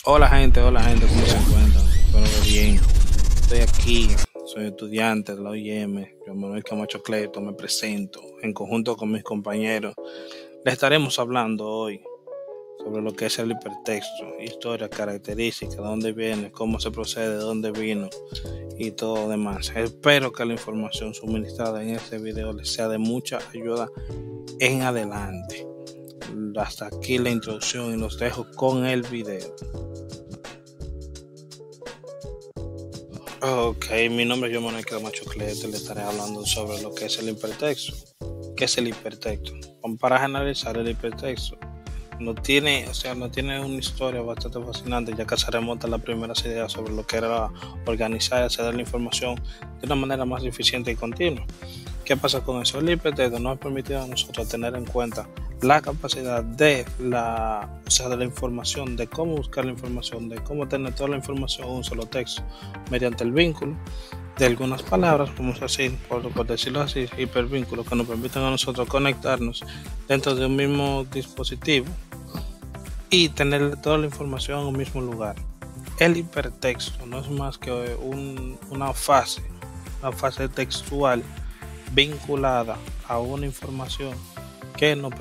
Hola gente, ¿cómo se encuentran? Espero que bien. Estoy aquí, soy estudiante de la OIM, yo Manuel Camacho Cleto, me presento en conjunto con mis compañeros. Les estaremos hablando hoy sobre lo que es el hipertexto, historia, características, de dónde viene, cómo se procede, de dónde vino y todo lo demás. Espero que la información suministrada en este video les sea de mucha ayuda en adelante. Hasta aquí la introducción y los dejo con el video. Ok, mi nombre es Manuel Camacho Cleto y le estaré hablando sobre lo que es el hipertexto. ¿Qué es el hipertexto? Para analizar el hipertexto, no tiene una historia bastante fascinante, ya que se remonta a las primeras ideas sobre lo que era organizar y acceder a la información de una manera más eficiente y continua. ¿Qué pasa con eso? El hipertexto nos ha permitido a nosotros tener en cuenta la capacidad de la información, de cómo buscar la información, de cómo tener toda la información en un solo texto, mediante el vínculo de algunas palabras, vamos a decir, por decirlo así, hipervínculos que nos permiten a nosotros conectarnos dentro de un mismo dispositivo y tener toda la información en un mismo lugar. El hipertexto no es más que una fase textual vinculada a una información que nos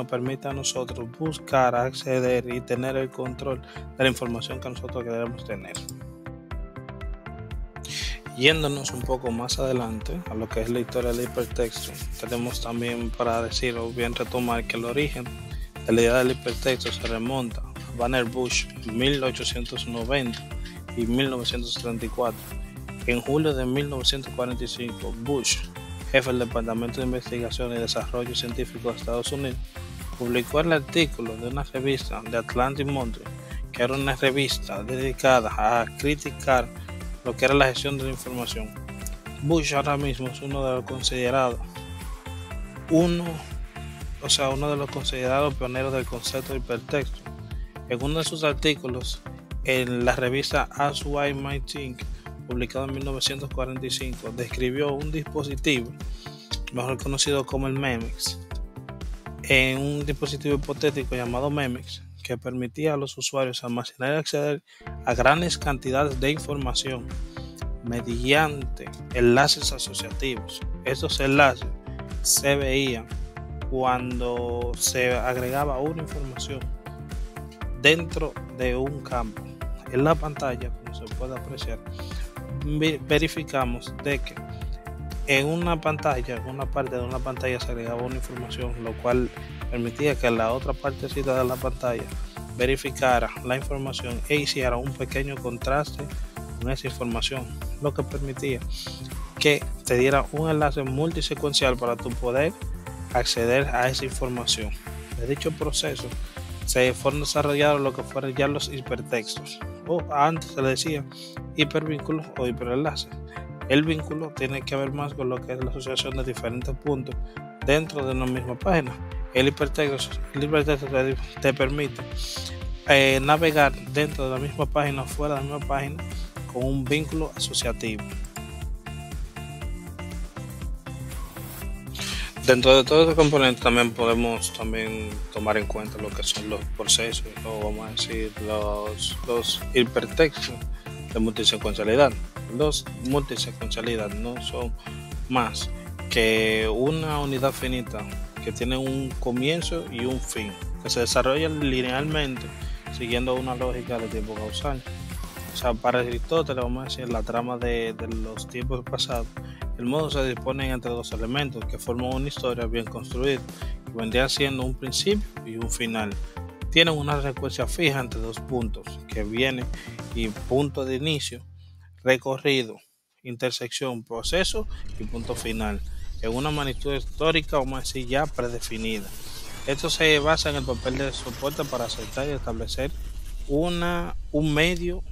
permite a nosotros buscar, acceder y tener el control de la información que nosotros queremos tener. Yéndonos un poco más adelante a lo que es la historia del hipertexto, tenemos también para decir o bien retomar que el origen de la idea del hipertexto se remonta a Vannevar Bush en 1890 y 1934. En julio de 1945, Bush, jefe del Departamento de Investigación y Desarrollo Científico de Estados Unidos, publicó el artículo de una revista de Atlantic Monthly, que era una revista dedicada a criticar lo que era la gestión de la información. Bush ahora mismo es uno de los considerados pioneros del concepto de hipertexto. En uno de sus artículos en la revista As Why Might Think, publicado en 1945, describió un dispositivo mejor conocido como el Memex, en un dispositivo hipotético llamado Memex, que permitía a los usuarios almacenar y acceder a grandes cantidades de información mediante enlaces asociativos. Estos enlaces se veían cuando se agregaba una información dentro de un campo. En la pantalla, como se puede apreciar, verificamos de que en una parte de una pantalla se agregaba una información, lo cual permitía que la otra partecita de la pantalla verificara la información e hiciera un pequeño contraste con esa información, lo que permitía que te diera un enlace multisecuencial para tu poder acceder a esa información. De dicho proceso se fueron desarrollados lo que fueron ya los hipertextos, o antes se le decía hipervínculos o hiperenlaces. El vínculo tiene que ver más con lo que es la asociación de diferentes puntos dentro de una misma página. El hipertexto te permite navegar dentro de la misma página o fuera de la misma página con un vínculo asociativo. Dentro de todos estos componentes también podemos tomar en cuenta lo que son los procesos, o vamos a decir los hipertextos de multisecuencialidad. Los multisecuencialidad no son más que una unidad finita que tiene un comienzo y un fin, que se desarrollan linealmente siguiendo una lógica de tiempo causal. O sea, para Aristóteles, vamos a decir, la trama de los tiempos pasados, el modo se dispone entre dos elementos que forman una historia bien construida, que vendría siendo un principio y un final. Tienen una secuencia fija entre dos puntos, que viene y punto de inicio, recorrido, intersección, proceso y punto final, en una magnitud histórica, vamos a decir, ya predefinida. Esto se basa en el papel de soporte para aceptar y establecer un medio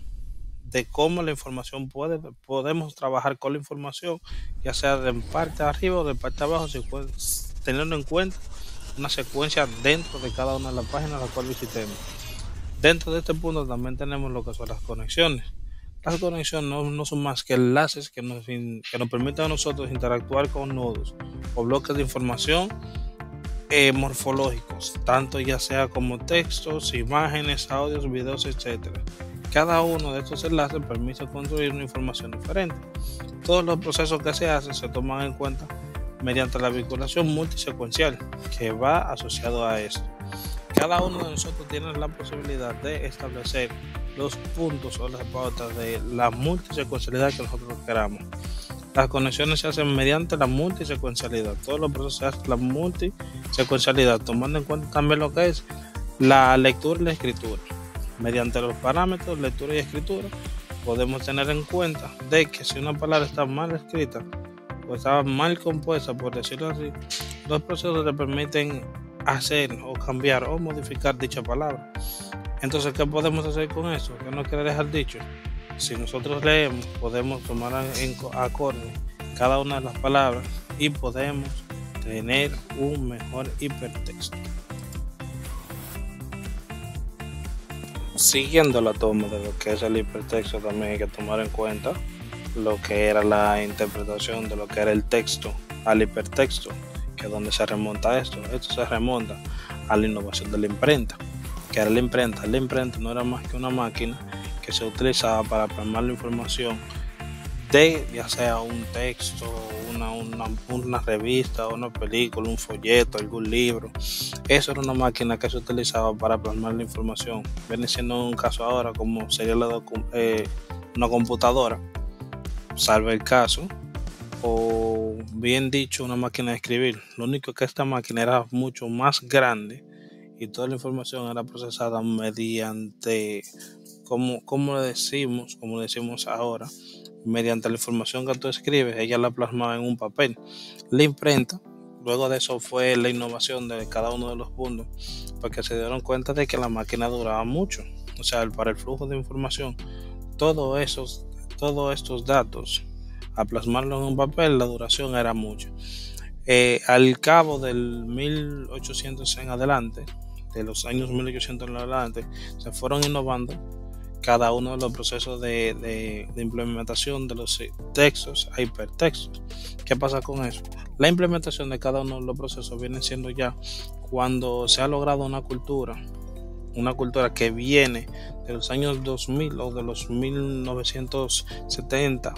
de cómo la información podemos trabajar con la información, ya sea de parte arriba o de parte abajo, teniendo en cuenta una secuencia dentro de cada una de las páginas a la cual visitemos. Dentro de este punto también tenemos lo que son las conexiones. Las conexiones no son más que enlaces que nos permiten a nosotros interactuar con nodos o bloques de información morfológicos, tanto ya sea como textos, imágenes, audios, videos, etcétera. Cada uno de estos enlaces permite construir una información diferente. Todos los procesos que se hacen se toman en cuenta mediante la vinculación multisecuencial que va asociado a esto. Cada uno de nosotros tiene la posibilidad de establecer los puntos o las pautas de la multisecuencialidad que nosotros queramos. Las conexiones se hacen mediante la multisecuencialidad. Todos los procesos se hacen la multisecuencialidad, tomando en cuenta también lo que es la lectura y la escritura. Mediante los parámetros lectura y escritura podemos tener en cuenta de que si una palabra está mal escrita o está mal compuesta, por decirlo así, los procesos le permiten hacer o cambiar o modificar dicha palabra. Entonces, ¿qué podemos hacer con eso? ¿Qué nos quiere dejar dicho? Si nosotros leemos, podemos tomar en acorde cada una de las palabras y podemos tener un mejor hipertexto. Siguiendo la toma de lo que es el hipertexto, también hay que tomar en cuenta lo que era la interpretación de lo que era el texto al hipertexto, que es donde se remonta esto. Esto se remonta a la innovación de la imprenta, que era la imprenta. La imprenta no era más que una máquina que se utilizaba para plasmar la información de ya sea un texto, una revista, una película, un folleto, algún libro. Eso era una máquina que se utilizaba para plasmar la información. Viene siendo un caso ahora como sería una computadora, salve el caso, o bien dicho una máquina de escribir. Lo único que esta máquina era mucho más grande y toda la información era procesada mediante, como le decimos ahora, mediante la información que tú escribes, ella la plasmaba en un papel. La imprenta, luego de eso fue la innovación de cada uno de los puntos, porque se dieron cuenta de que la máquina duraba mucho. O sea, para el flujo de información, todos estos datos, a plasmarlos en un papel, la duración era mucho. Al cabo del 1800 en adelante, de los años 1800 en adelante, se fueron innovando cada uno de los procesos de implementación de los textos a hipertextos. ¿Qué pasa con eso? La implementación de cada uno de los procesos viene siendo ya cuando se ha logrado una cultura que viene de los años 2000 o de los 1970,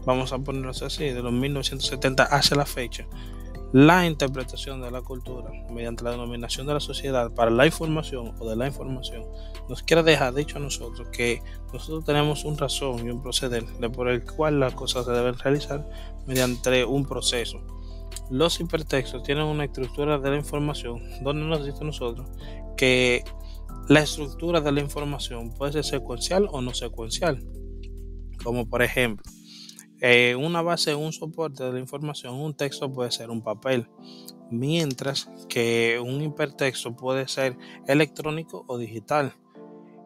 vamos a ponerlo así, de los 1970 hacia la fecha. La interpretación de la cultura mediante la denominación de la sociedad para la información o de la información nos quiere dejar dicho a nosotros que nosotros tenemos un razón y un proceder por el cual las cosas se deben realizar mediante un proceso. Los hipertextos tienen una estructura de la información donde nos dice a nosotros que la estructura de la información puede ser secuencial o no secuencial, como por ejemplo una base, un soporte de la información. Un texto puede ser un papel, mientras que un hipertexto puede ser electrónico o digital.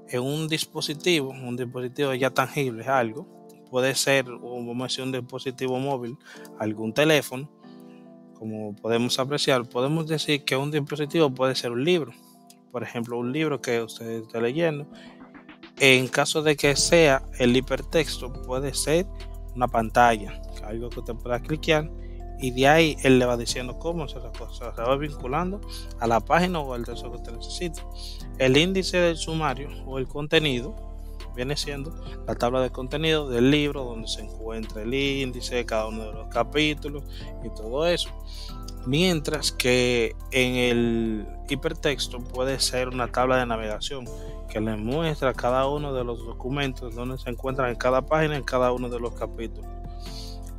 En un dispositivo ya tangible, algo, puede ser, vamos a decir, un dispositivo móvil, algún teléfono, como podemos apreciar. Podemos decir que un dispositivo puede ser un libro, por ejemplo, un libro que usted esté leyendo. En caso de que sea el hipertexto, puede ser una pantalla, algo que usted pueda cliquear, y de ahí él le va diciendo cómo se va vinculando a la página o al texto que usted necesita. El índice del sumario o el contenido viene siendo la tabla de contenido del libro, donde se encuentra el índice de cada uno de los capítulos y todo eso. Mientras que en el hipertexto puede ser una tabla de navegación que le muestra cada uno de los documentos donde se encuentran en cada página, en cada uno de los capítulos.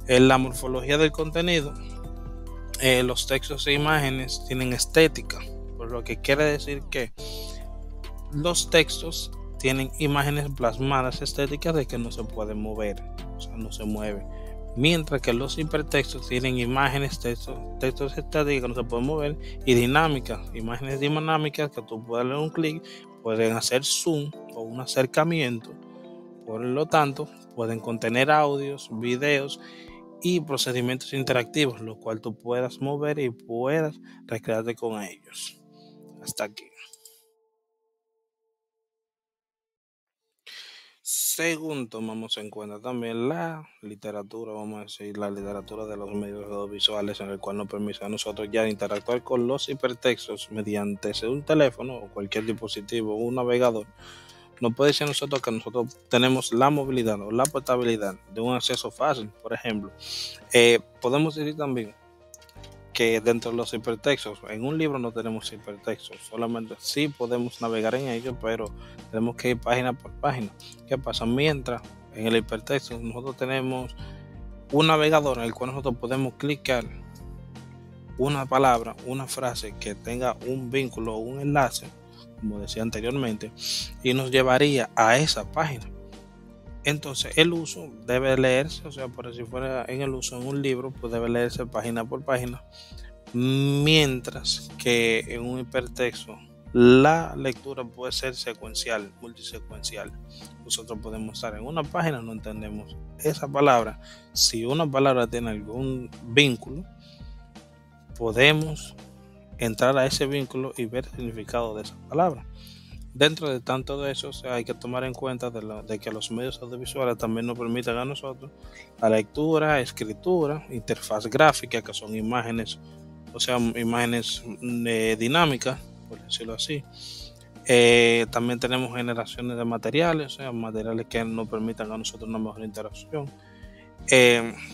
En la morfología del contenido, los textos e imágenes tienen estética, por lo que quiere decir que los textos tienen imágenes plasmadas estéticas de que no se pueden mover, o sea, no se mueven. Mientras que los hipertextos tienen imágenes, textos estáticos que no se pueden mover, y dinámicas, imágenes dinámicas que tú puedes darle un clic, pueden hacer zoom o un acercamiento. Por lo tanto, pueden contener audios, videos y procedimientos interactivos, lo cual tú puedas mover y puedas recrearte con ellos. Hasta aquí. Según tomamos en cuenta también la literatura, vamos a decir, la literatura de los medios audiovisuales, en el cual nos permite a nosotros ya interactuar con los hipertextos mediante sea un teléfono o cualquier dispositivo, un navegador. Nos puede decir a nosotros que nosotros tenemos la movilidad o la portabilidad de un acceso fácil, por ejemplo. Podemos decir también que dentro de los hipertextos, en un libro no tenemos hipertextos, solamente sí podemos navegar en ellos, pero tenemos que ir página por página. ¿Qué pasa? Mientras en el hipertexto nosotros tenemos un navegador en el cual nosotros podemos clicar una palabra, una frase que tenga un vínculo o un enlace, como decía anteriormente, y nos llevaría a esa página. Entonces el uso debe leerse, o sea, por si fuera en el uso en un libro, pues debe leerse página por página, mientras que en un hipertexto la lectura puede ser secuencial, multisecuencial. Nosotros podemos estar en una página, no entendemos esa palabra. Si una palabra tiene algún vínculo, podemos entrar a ese vínculo y ver el significado de esa palabra. Dentro de tanto de eso, o sea, hay que tomar en cuenta de que los medios audiovisuales también nos permiten a nosotros la lectura, escritura, interfaz gráfica, que son imágenes, o sea, imágenes dinámicas, por decirlo así. También tenemos generaciones de materiales, o sea, materiales que nos permitan a nosotros una mejor interacción.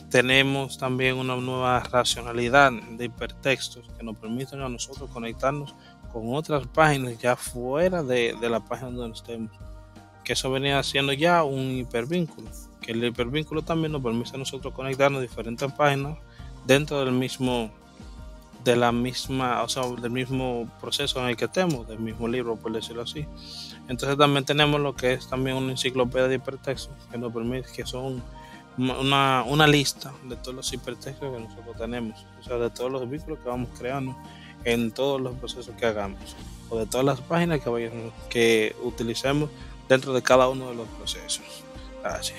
Tenemos también una nueva racionalidad de hipertextos que nos permiten a nosotros conectarnos con otras páginas ya fuera de la página donde estemos, que eso venía siendo ya un hipervínculo, que el hipervínculo también nos permite a nosotros conectarnos a diferentes páginas dentro del mismo del mismo proceso en el que estemos, del mismo libro, por decirlo así. Entonces también tenemos lo que es también una enciclopedia de hipertextos que nos permite, que son una lista de todos los hipertextos que nosotros tenemos, o sea, de todos los vínculos que vamos creando en todos los procesos que hagamos, o de todas las páginas que utilicemos dentro de cada uno de los procesos. Gracias.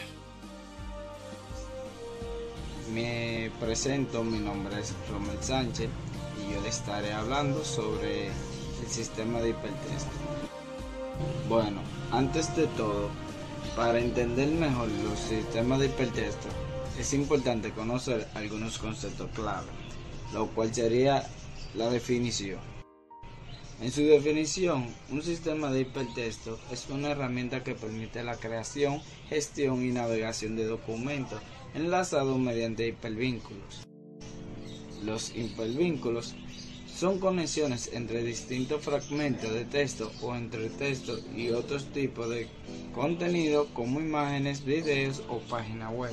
Me presento, mi nombre es Romel Sánchez y yo le estaré hablando sobre el sistema de hipertexto. Bueno, antes de todo, para entender mejor los sistemas de hipertexto, es importante conocer algunos conceptos clave, lo cual sería la definición. En su definición, un sistema de hipertexto es una herramienta que permite la creación, gestión y navegación de documentos enlazados mediante hipervínculos. Los hipervínculos son conexiones entre distintos fragmentos de texto o entre texto y otros tipos de contenido como imágenes, videos o páginas web.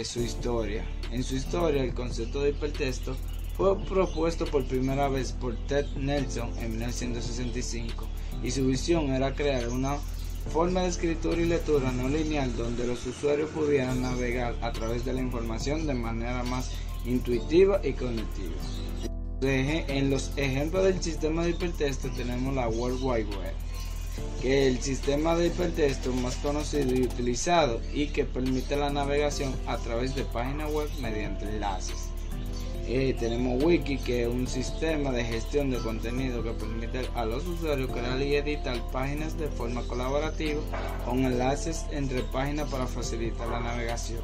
Su historia. En su historia, el concepto de hipertexto fue propuesto por primera vez por Ted Nelson en 1965 y su visión era crear una forma de escritura y lectura no lineal donde los usuarios pudieran navegar a través de la información de manera más intuitiva y cognitiva. En los ejemplos del sistema de hipertexto tenemos la World Wide Web, que es el sistema de hipertexto más conocido y utilizado y que permite la navegación a través de páginas web mediante enlaces. Tenemos Wiki, que es un sistema de gestión de contenido que permite a los usuarios crear y editar páginas de forma colaborativa con enlaces entre páginas para facilitar la navegación.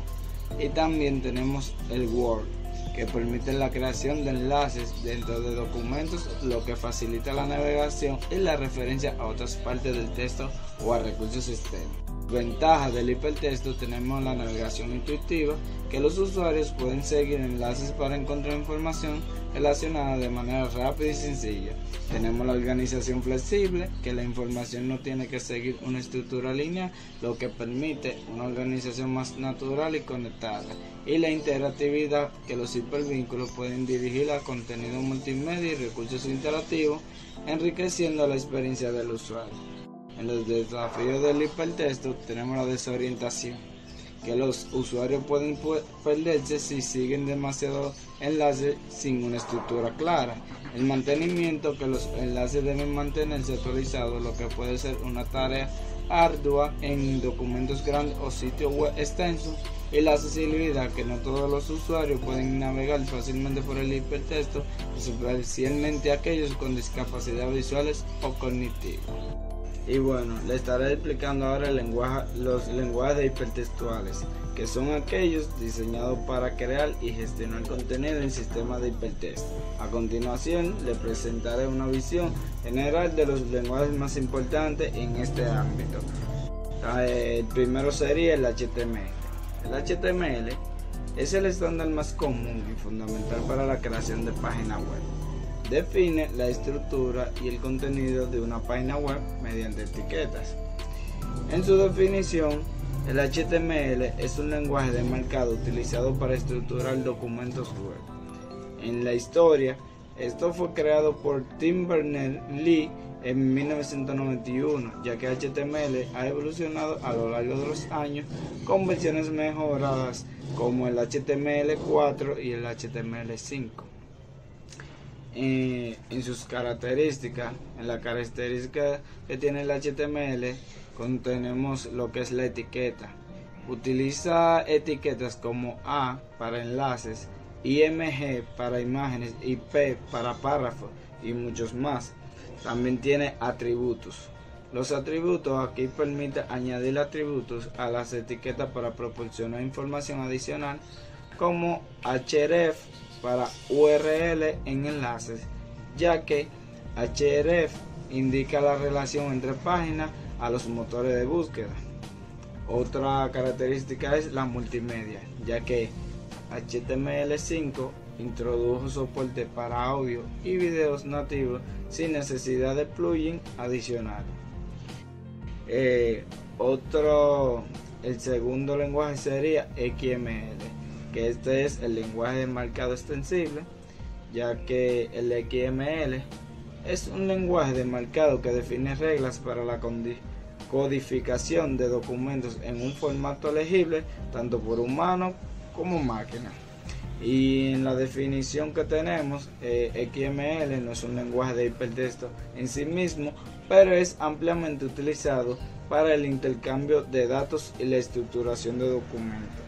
Y también tenemos el Word, que permite la creación de enlaces dentro de documentos, lo que facilita la navegación y la referencia a otras partes del texto o a recursos externos. Ventajas del hipertexto: tenemos la navegación intuitiva, que los usuarios pueden seguir enlaces para encontrar información relacionada de manera rápida y sencilla. Tenemos la organización flexible, que la información no tiene que seguir una estructura lineal, lo que permite una organización más natural y conectada. Y la interactividad, que los hipervínculos pueden dirigir a contenido multimedia y recursos interactivos, enriqueciendo la experiencia del usuario. En los desafíos del hipertexto tenemos la desorientación, que los usuarios pueden perderse si siguen demasiados enlaces sin una estructura clara. El mantenimiento, que los enlaces deben mantenerse actualizados, lo que puede ser una tarea ardua en documentos grandes o sitios web extensos. Y la accesibilidad, que no todos los usuarios pueden navegar fácilmente por el hipertexto, especialmente aquellos con discapacidad visuales o cognitiva. Y bueno, le estaré explicando ahora los lenguajes hipertextuales, que son aquellos diseñados para crear y gestionar contenido en sistemas de hipertexto. A continuación, le presentaré una visión general de los lenguajes más importantes en este ámbito. El primero sería el HTML. El HTML es el estándar más común y fundamental para la creación de páginas web. Define la estructura y el contenido de una página web mediante etiquetas. En su definición, el HTML es un lenguaje de marcado utilizado para estructurar documentos web. En la historia, esto fue creado por Tim Berners-Lee en 1991, ya que HTML ha evolucionado a lo largo de los años con versiones mejoradas como el HTML4 y el HTML5. En sus características, en la característica que tiene el HTML, contenemos lo que es la etiqueta. Utiliza etiquetas como A para enlaces, IMG para imágenes, IP para párrafos y muchos más. También tiene atributos. Los atributos aquí permiten añadir atributos a las etiquetas para proporcionar información adicional, como href para URL en enlaces, ya que href indica la relación entre páginas a los motores de búsqueda. Otra característica es la multimedia, ya que HTML5 introdujo soporte para audio y videos nativos sin necesidad de plugin adicional. El segundo lenguaje sería XML, que este es el lenguaje de marcado extensible, ya que el XML es un lenguaje de marcado que define reglas para la codificación de documentos en un formato legible tanto por humano como máquina. Y en la definición que tenemos, XML no es un lenguaje de hipertexto en sí mismo, pero es ampliamente utilizado para el intercambio de datos y la estructuración de documentos.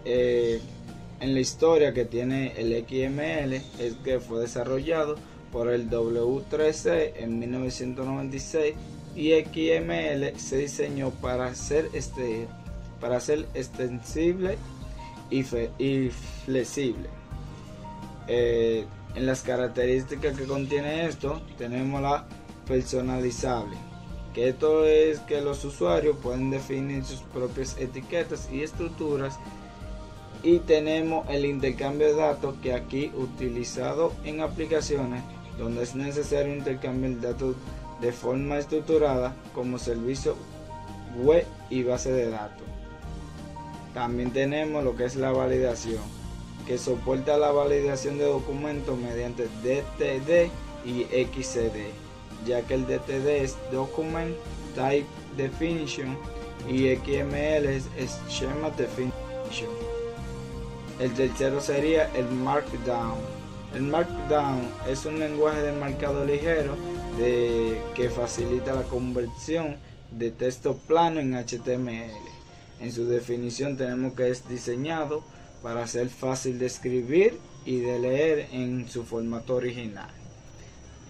En la historia que tiene el XML es que fue desarrollado por el W3C en 1996 y XML se diseñó para ser extensible y flexible. En las características que contiene esto tenemos la personalizable, que esto es que los usuarios pueden definir sus propias etiquetas y estructuras, y tenemos el intercambio de datos, que aquí utilizado en aplicaciones donde es necesario intercambiar datos de forma estructurada como servicio web y base de datos. También tenemos lo que es la validación, que soporta la validación de documentos mediante DTD y XCD, ya que el DTD es Document Type Definition y XML es Schema Definition. El tercero sería el Markdown. El Markdown es un lenguaje de marcado ligero que facilita la conversión de texto plano en HTML. En su definición tenemos que es diseñado para ser fácil de escribir y de leer en su formato original.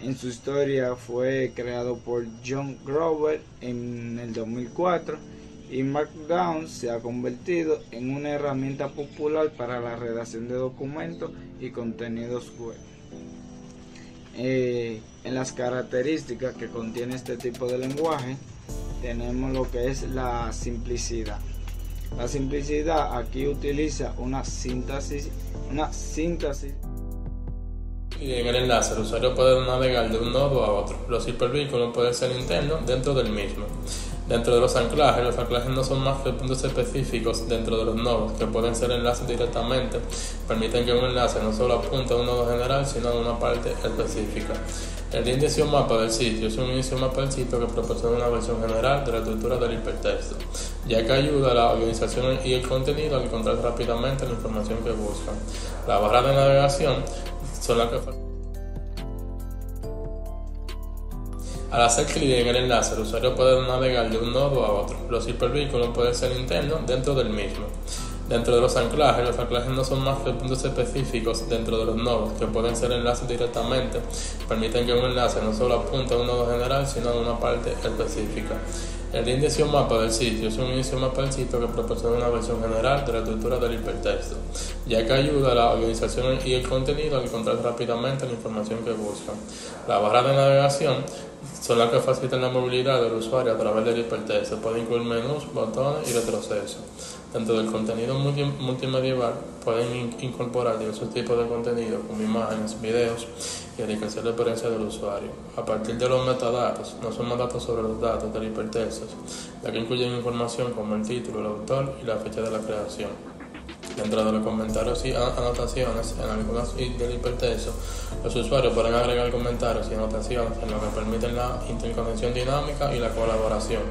En su historia fue creado por John Grover en el 2004 y Markdown se ha convertido en una herramienta popular para la redacción de documentos y contenidos web. En las características que contiene este tipo de lenguaje tenemos lo que es la simplicidad. La simplicidad aquí utiliza una síntesis. Y en el enlace el usuario puede navegar de un nodo a otro. Los hipervínculos pueden ser internos dentro del mismo. Dentro de los anclajes no son más que puntos específicos dentro de los nodos, que pueden ser enlaces directamente. Permiten que un enlace no solo apunte a un nodo general, sino a una parte específica. El índice mapa del sitio es un índice mapa del sitio que proporciona una versión general de la estructura del hipertexto, ya que ayuda a la organización y el contenido a encontrar rápidamente la información que buscan. La barra de navegación son las que al hacer clic en el enlace, el usuario puede navegar de un nodo a otro. Los hipervínculos pueden ser internos dentro del mismo. Dentro de los anclajes no son más que puntos específicos dentro de los nodos, que pueden ser enlaces directamente, permiten que un enlace no solo apunte a un nodo general, sino a una parte específica. El índice o mapa del sitio es un índice o mapa del sitio que proporciona una versión general de la estructura del hipertexto, ya que ayuda a la organización y el contenido a encontrar rápidamente la información que buscan. La barra de navegación son las que facilitan la movilidad del usuario a través del hipertexto. Puede incluir menús, botones y retroceso. Dentro del contenido multimedieval pueden incorporar diversos tipos de contenido como imágenes, videos y enriquecer la experiencia del usuario. A partir de los metadatos, no son más datos sobre los datos del hipertexto, ya que incluyen información como el título, el autor y la fecha de la creación. Dentro de los comentarios y anotaciones en algunas del hipertexto, los usuarios pueden agregar comentarios y anotaciones en lo que permiten la interconexión dinámica y la colaboración.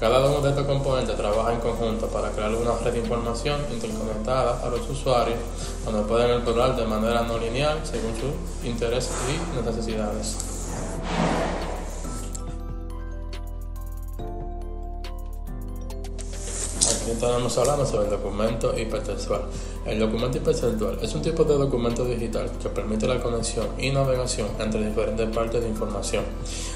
Cada uno de estos componentes trabaja en conjunto para crear una red de información interconectada a los usuarios, donde pueden explorar de manera no lineal según sus intereses y necesidades. Aquí estaremos hablando sobre el documento hipertextual. El documento hipertextual es un tipo de documento digital que permite la conexión y navegación entre diferentes partes de información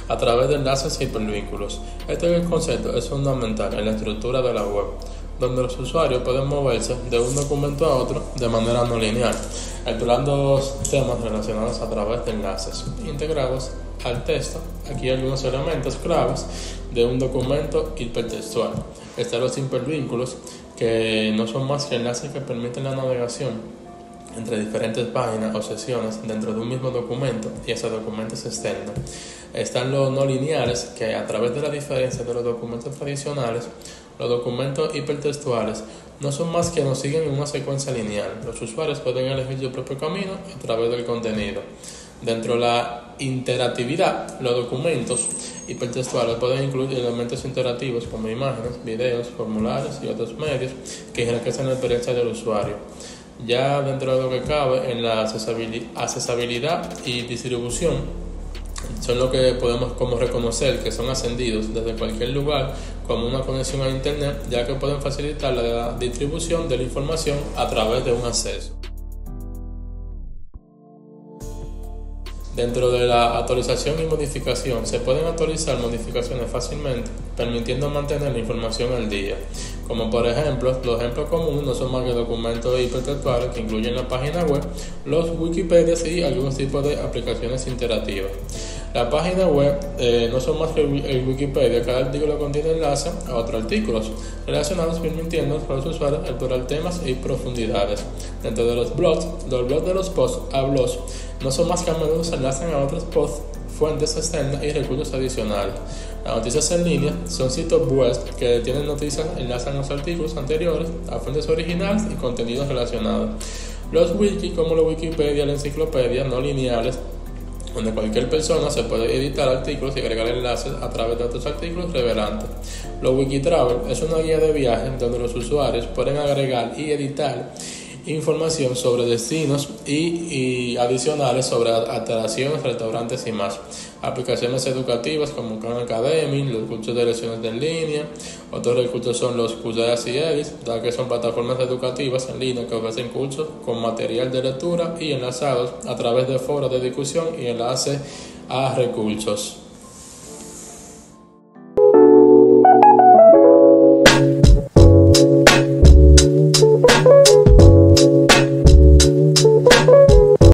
a través de enlaces e hipervínculos. Este concepto es fundamental en la estructura de la web, donde los usuarios pueden moverse de un documento a otro de manera no lineal, explorando temas relacionados a través de enlaces integrados al texto. Aquí hay algunos elementos claves de un documento hipertextual. Están los hipervínculos, que no son más que enlaces que permiten la navegación entre diferentes páginas o secciones dentro de un mismo documento y hacia documentos externos. Están los no lineales, que a través de la diferencia de los documentos tradicionales, los documentos hipertextuales no son más que nos siguen en una secuencia lineal. Los usuarios pueden elegir su propio camino a través del contenido. Dentro de la interactividad, los documentos hipertextuales pueden incluir elementos interactivos como imágenes, videos, formularios y otros medios que enriquecen la experiencia del usuario. Ya dentro de lo que cabe en la accesibilidad y distribución, son lo que podemos como reconocer que son ascendidos desde cualquier lugar como una conexión a internet, ya que pueden facilitar la distribución de la información a través de un acceso. Dentro de la actualización y modificación, se pueden actualizar modificaciones fácilmente, permitiendo mantener la información al día. Como por ejemplo, los ejemplos comunes no son más que documentos hipertextuales que incluyen la página web, los Wikipedias y algunos tipos de aplicaciones interactivas. La página web no son más que el Wikipedia. Cada artículo contiene enlaces a otros artículos relacionados, permitiendo a los usuarios explorar temas y profundidades. Dentro de los blogs de los posts a blogs no son más que a menudo se enlazan a otros posts, fuentes externas y recursos adicionales. Las noticias en línea son sitios web que tienen noticias, enlazan los artículos anteriores a fuentes originales y contenidos relacionados. Los wiki, como la Wikipedia, la enciclopedia, no lineales, donde cualquier persona se puede editar artículos y agregar enlaces a través de otros artículos relevantes. Los Wikitravel es una guía de viajes donde los usuarios pueden agregar y editar información sobre destinos y adicionales sobre atracciones, restaurantes y más. Aplicaciones educativas como Khan Academy, los cursos de lecciones en línea. Otros recursos son los Coursera y EdX, ya que son plataformas educativas en línea que ofrecen cursos con material de lectura y enlazados a través de foros de discusión y enlaces a recursos.